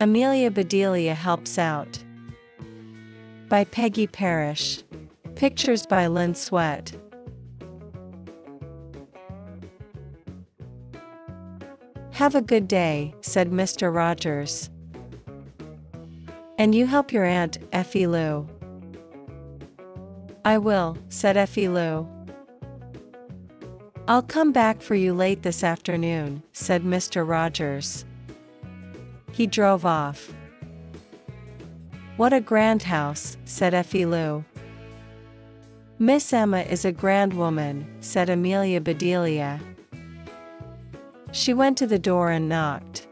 Amelia Bedelia Helps Out. By Peggy Parrish. Pictures by Lynn Sweat. "Have a good day," said Mr. Rogers. "And you help your Aunt, Effie Lou." "I will," said Effie Lou. "I'll come back for you late this afternoon," said Mr. Rogers. He drove off. "What a grand house," said Effie Lou. "Miss Emma is a grand woman," said Amelia Bedelia. She went to the door and knocked.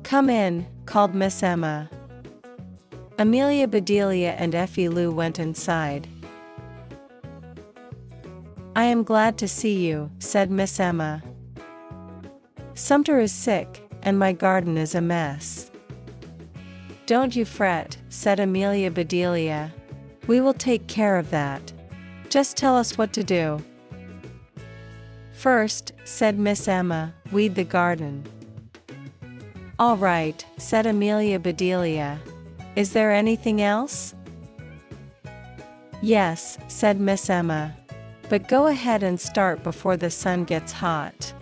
"Come in," called Miss Emma. Amelia Bedelia and Effie Lou went inside. "I am glad to see you," said Miss Emma. "Sumter is sick, and my garden is a mess." "Don't you fret," said Amelia Bedelia. "We will take care of that. Just tell us what to do." "First," said Miss Emma, "weed the garden." "All right," said Amelia Bedelia. "Is there anything else?" "Yes," said Miss Emma. "But go ahead and start before the sun gets hot."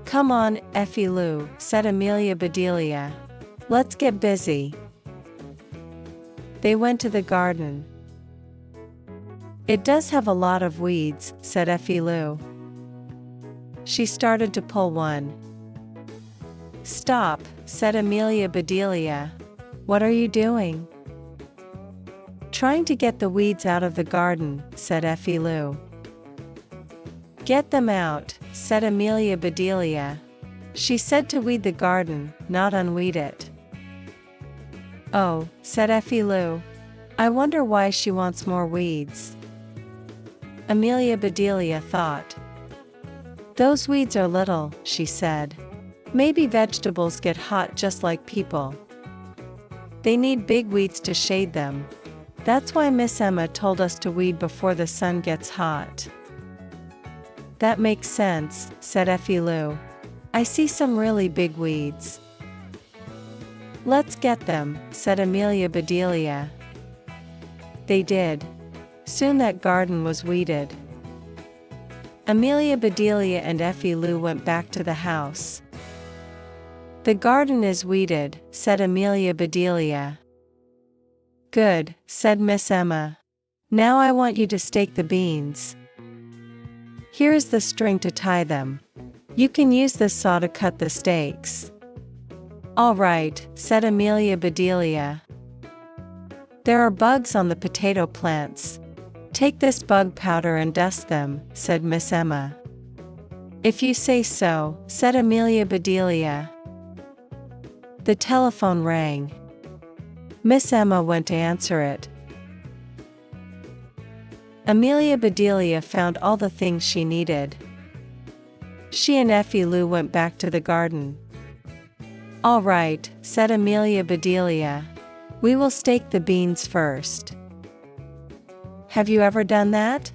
"Come on, Effie Lou," said Amelia Bedelia. "Let's get busy." They went to the garden. "It does have a lot of weeds," said Effie Lou. She started to pull one. "Stop," said Amelia Bedelia. "What are you doing?" "Trying to get the weeds out of the garden," said Effie Lou. "Get them out," said Amelia Bedelia. "She said to weed the garden, not unweed it." "Oh," said Effie Lou. "I wonder why she wants more weeds." Amelia Bedelia thought. "Those weeds are little," she said. "Maybe vegetables get hot just like people. They need big weeds to shade them. That's why Miss Emma told us to weed before the sun gets hot." "That makes sense," said Effie Lou. "I see some really big weeds." "Let's get them," said Amelia Bedelia. They did. Soon that garden was weeded. Amelia Bedelia and Effie Lou went back to the house. "The garden is weeded," said Amelia Bedelia. "Good," said Miss Emma. "Now I want you to stake the beans. Here is the string to tie them. You can use this saw to cut the stakes." "All right," said Amelia Bedelia. "There are bugs on the potato plants. Take this bug powder and dust them," said Miss Emma. "If you say so," said Amelia Bedelia. The telephone rang. Miss Emma went to answer it. Amelia Bedelia found all the things she needed. She and Effie Lou went back to the garden. "All right," said Amelia Bedelia. "We will stake the beans first." "Have you ever done that?"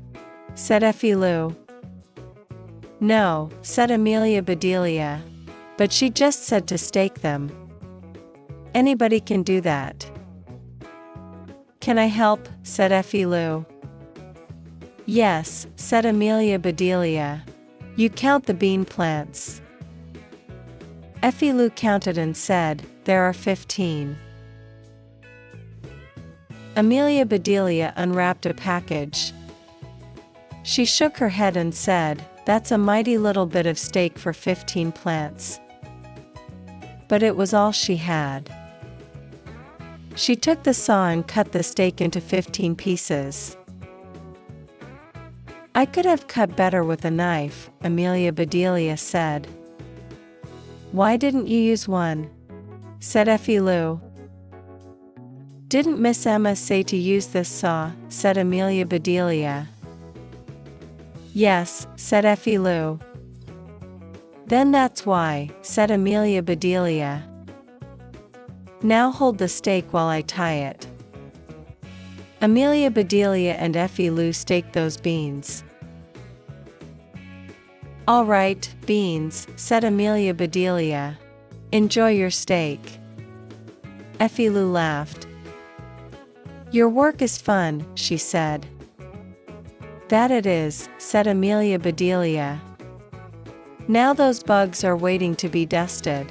said Effie Lou. "No," said Amelia Bedelia. "But she just said to stake them. Anybody can do that." "Can I help?" said Effie Lou. "Yes," said Amelia Bedelia. "You count the bean plants." Effie Lou counted and said, "There are 15. Amelia Bedelia unwrapped a package. She shook her head and said, "That's a mighty little bit of steak for 15 plants." But it was all she had. She took the saw and cut the steak into 15 pieces. "I could have cut better with a knife," Amelia Bedelia said. "Why didn't you use one?" said Effie Lou. "Didn't Miss Emma say to use this saw?" said Amelia Bedelia. "Yes," said Effie Lou. "Then that's why," said Amelia Bedelia. "Now hold the steak while I tie it." Amelia Bedelia and Effie Lou staked those beans. All right, beans, said Amelia Bedelia. Enjoy your steak. Effie Lou laughed. Your work is fun, she said. That it is, said Amelia Bedelia. Now those bugs are waiting to be dusted.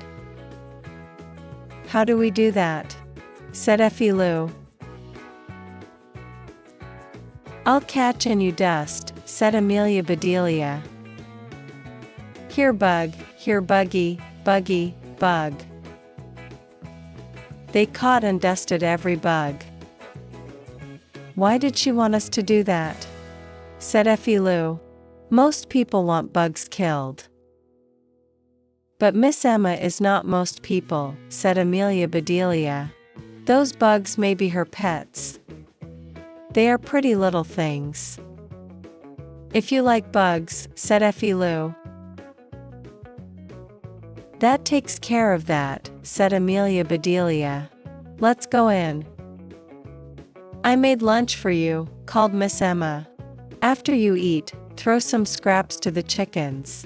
How do we do that? Said Effie Lou. I'll catch and you dust, said Amelia Bedelia. Here bug, here buggy, buggy, bug. They caught and dusted every bug. Why did she want us to do that? Said Effie Lou. Most people want bugs killed. But Miss Emma is not most people, said Amelia Bedelia. Those bugs may be her pets. They are pretty little things. If you like bugs, said Effie Lou. That takes care of that, said Amelia Bedelia. Let's go in. I made lunch for you, called Miss Emma. After you eat, throw some scraps to the chickens.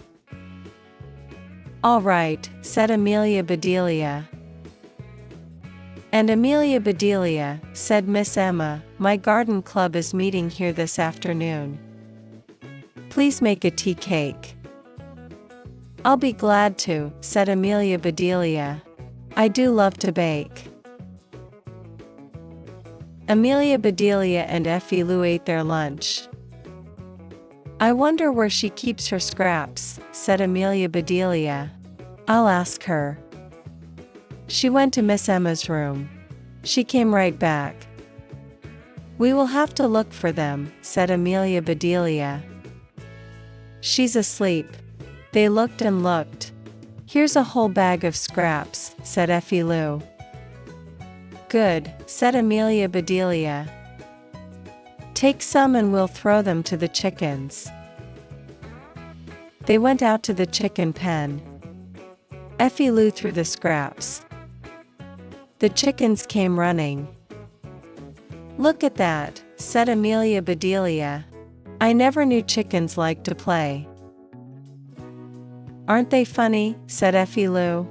All right, said Amelia Bedelia. And Amelia Bedelia, said Miss Emma, my garden club is meeting here this afternoon. Please make a tea cake. I'll be glad to, said Amelia Bedelia. I do love to bake. Amelia Bedelia and Effie Lou ate their lunch. I wonder where she keeps her scraps, said Amelia Bedelia. I'll ask her. She went to Miss Emma's room. She came right back. We will have to look for them, said Amelia Bedelia. She's asleep. They looked and looked. Here's a whole bag of scraps, said Effie Lou. Good, said Amelia Bedelia. Take some and we'll throw them to the chickens. They went out to the chicken pen. Effie Lou threw the scraps. The chickens came running. Look at that, said Amelia Bedelia. I never knew chickens liked to play. Aren't they funny, said Effie Lou.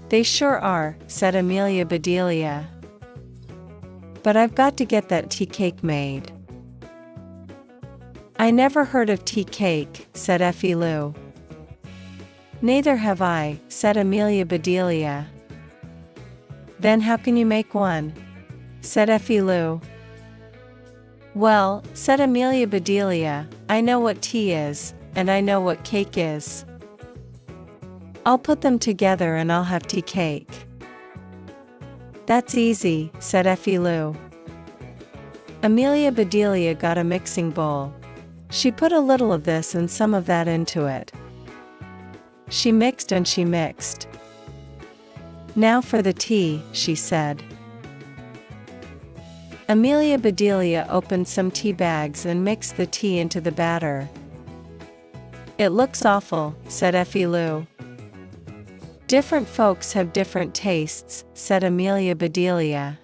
They sure are, said Amelia Bedelia. But I've got to get that tea cake made. I never heard of tea cake, said Effie Lou. Neither have I, said Amelia Bedelia. Then how can you make one? Said Effie Lou. Well, said Amelia Bedelia, I know what tea is, and I know what cake is. I'll put them together and I'll have tea cake. That's easy, said Effie Lou. Amelia Bedelia got a mixing bowl. She put a little of this and some of that into it. She mixed and she mixed. Now for the tea, she said. Amelia Bedelia opened some tea bags and mixed the tea into the batter. It looks awful, said Effie Lou. Different folks have different tastes, said Amelia Bedelia.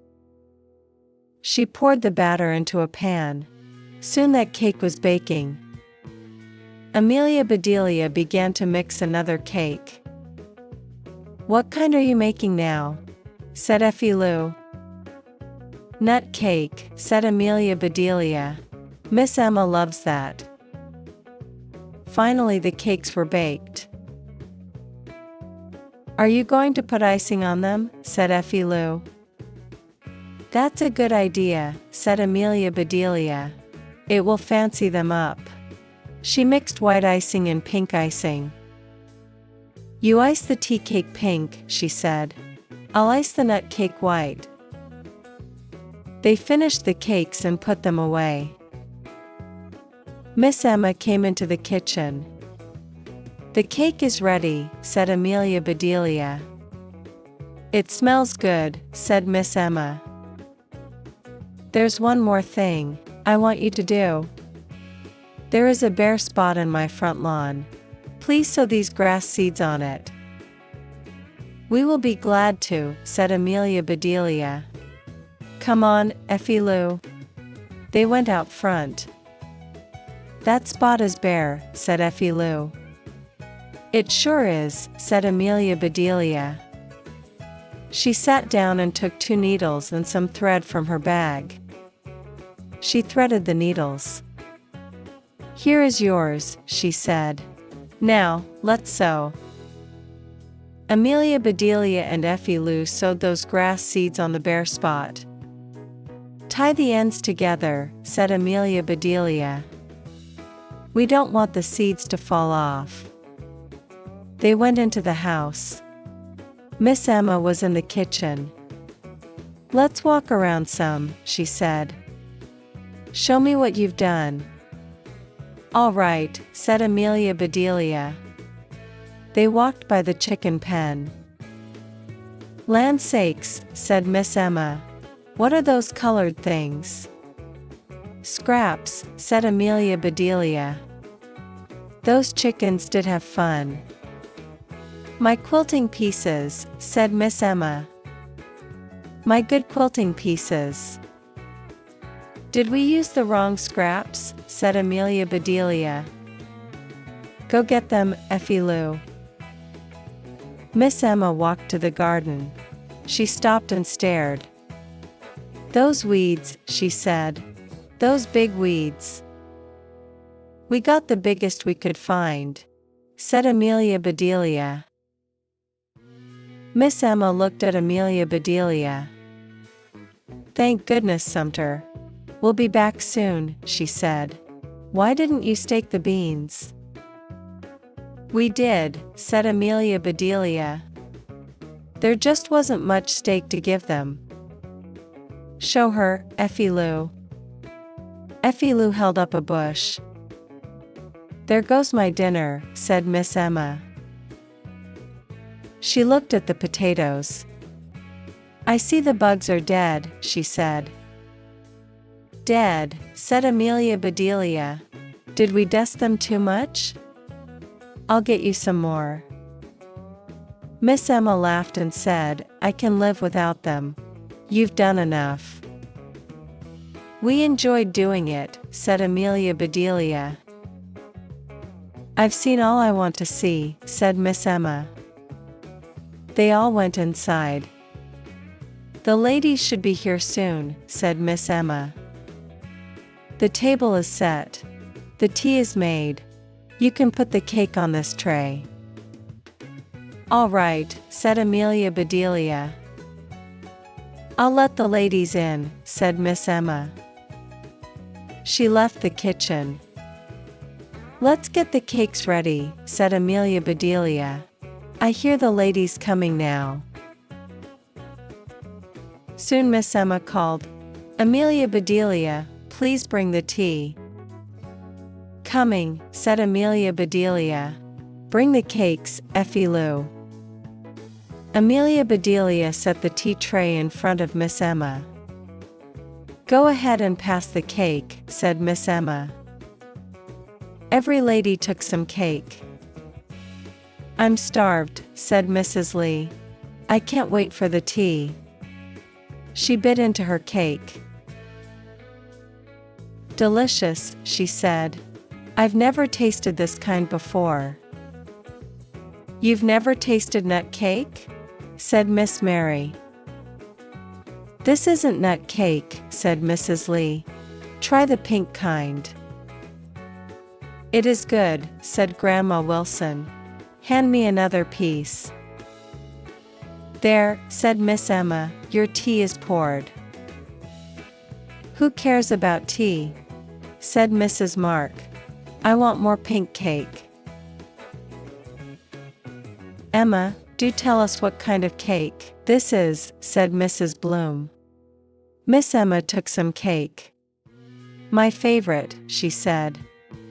She poured the batter into a pan. Soon that cake was baking. Amelia Bedelia began to mix another cake. What kind are you making now? Said Effie Lou. Nut cake, said Amelia Bedelia. Miss Emma loves that. Finally the cakes were baked. Are you going to put icing on them? Said Effie Lou. That's a good idea, said Amelia Bedelia. It will fancy them up. She mixed white icing and pink icing. You ice the tea cake pink, she said. I'll ice the nut cake white. They finished the cakes and put them away. Miss Emma came into the kitchen. The cake is ready, said Amelia Bedelia. It smells good, said Miss Emma. There's one more thing I want you to do. There is a bare spot in my front lawn. Please sow these grass seeds on it. We will be glad to, said Amelia Bedelia. Come on, Effie Lou. They went out front. That spot is bare, said Effie Lou. It sure is, said Amelia Bedelia. She sat down and took 2 needles and some thread from her bag. She threaded the needles. Here is yours, she said. Now, let's sew. Amelia Bedelia and Effie Lou sewed those grass seeds on the bare spot. Tie the ends together, said Amelia Bedelia. We don't want the seeds to fall off. They went into the house. Miss Emma was in the kitchen. Let's walk around some, she said. Show me what you've done. All right, said Amelia Bedelia. They walked by the chicken pen. Land sakes, said Miss Emma. What are those colored things? Scraps, said Amelia Bedelia. Those chickens did have fun. My quilting pieces, said Miss Emma. My good quilting pieces. Did we use the wrong scraps? Said Amelia Bedelia. Go get them, Effie Lou. Miss Emma walked to the garden. She stopped and stared. Those weeds, she said. Those big weeds. We got the biggest we could find, said Amelia Bedelia. Miss Emma looked at Amelia Bedelia. Thank goodness, Sumter. We'll be back soon, she said. Why didn't you stake the beans? We did, said Amelia Bedelia. There just wasn't much steak to give them. Show her, Effie Lou. Effie Lou held up a bush. There goes my dinner, said Miss Emma. She looked at the potatoes. I see the bugs are dead, she said. Dead, said Amelia Bedelia. Did we dust them too much? I'll get you some more. Miss Emma laughed and said, I can live without them. You've done enough. We enjoyed doing it, said Amelia Bedelia. I've seen all I want to see, said Miss Emma. They all went inside. The ladies should be here soon, said Miss Emma. The table is set. The tea is made. You can put the cake on this tray. All right, said Amelia Bedelia. I'll let the ladies in, said Miss Emma. She left the kitchen. Let's get the cakes ready, said Amelia Bedelia. I hear the ladies coming now. Soon Miss Emma called, Amelia Bedelia, please bring the tea. Coming, said Amelia Bedelia. Bring the cakes, Effie Lou. Amelia Bedelia set the tea tray in front of Miss Emma. Go ahead and pass the cake, said Miss Emma. Every lady took some cake. I'm starved, said Mrs. Lee. I can't wait for the tea. She bit into her cake. Delicious, she said. I've never tasted this kind before. You've never tasted nut cake? Said Miss Mary. This isn't nut cake, said Mrs. Lee. Try the pink kind. It is good, said Grandma Wilson. Hand me another piece. There, said Miss Emma, your tea is poured. Who cares about tea? Said Mrs. Mark. I want more pink cake. Emma, do tell us what kind of cake this is, said Mrs. Bloom. Miss Emma took some cake. My favorite, she said.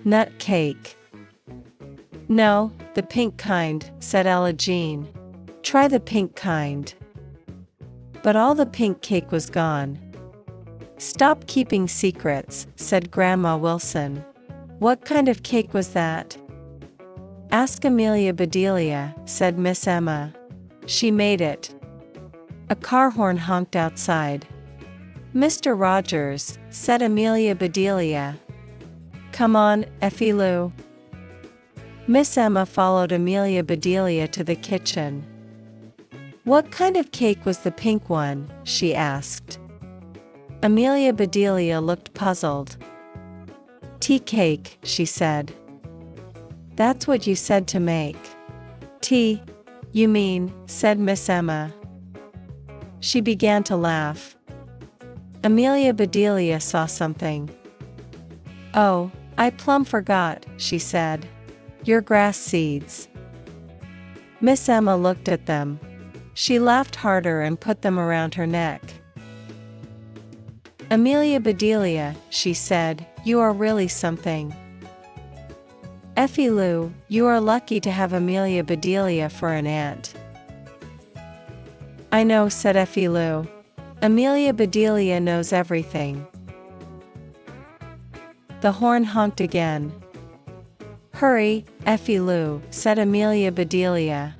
Nut cake. No, the pink kind, said Ella Jean. Try the pink kind. But all the pink cake was gone. Stop keeping secrets, said Grandma Wilson. What kind of cake was that? Ask Amelia Bedelia, said Miss Emma. She made it. A car horn honked outside. Mr. Rogers, said Amelia Bedelia. Come on, Effie Lou. Miss Emma followed Amelia Bedelia to the kitchen. What kind of cake was the pink one? She asked. Amelia Bedelia looked puzzled. Tea cake, she said. That's what you said to make. Tea, you mean, said Miss Emma. She began to laugh. Amelia Bedelia saw something. Oh, I plumb forgot, she said. Your grass seeds. Miss Emma looked at them. She laughed harder and put them around her neck. Amelia Bedelia, she said, you are really something. Effie Lou, you are lucky to have Amelia Bedelia for an aunt. I know, said Effie Lou. Amelia Bedelia knows everything. The horn honked again. Hurry, Effie Lou, said Amelia Bedelia.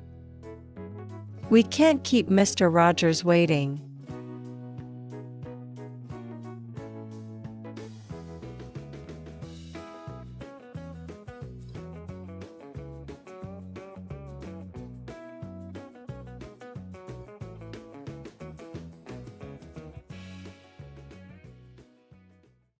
We can't keep Mr. Rogers waiting.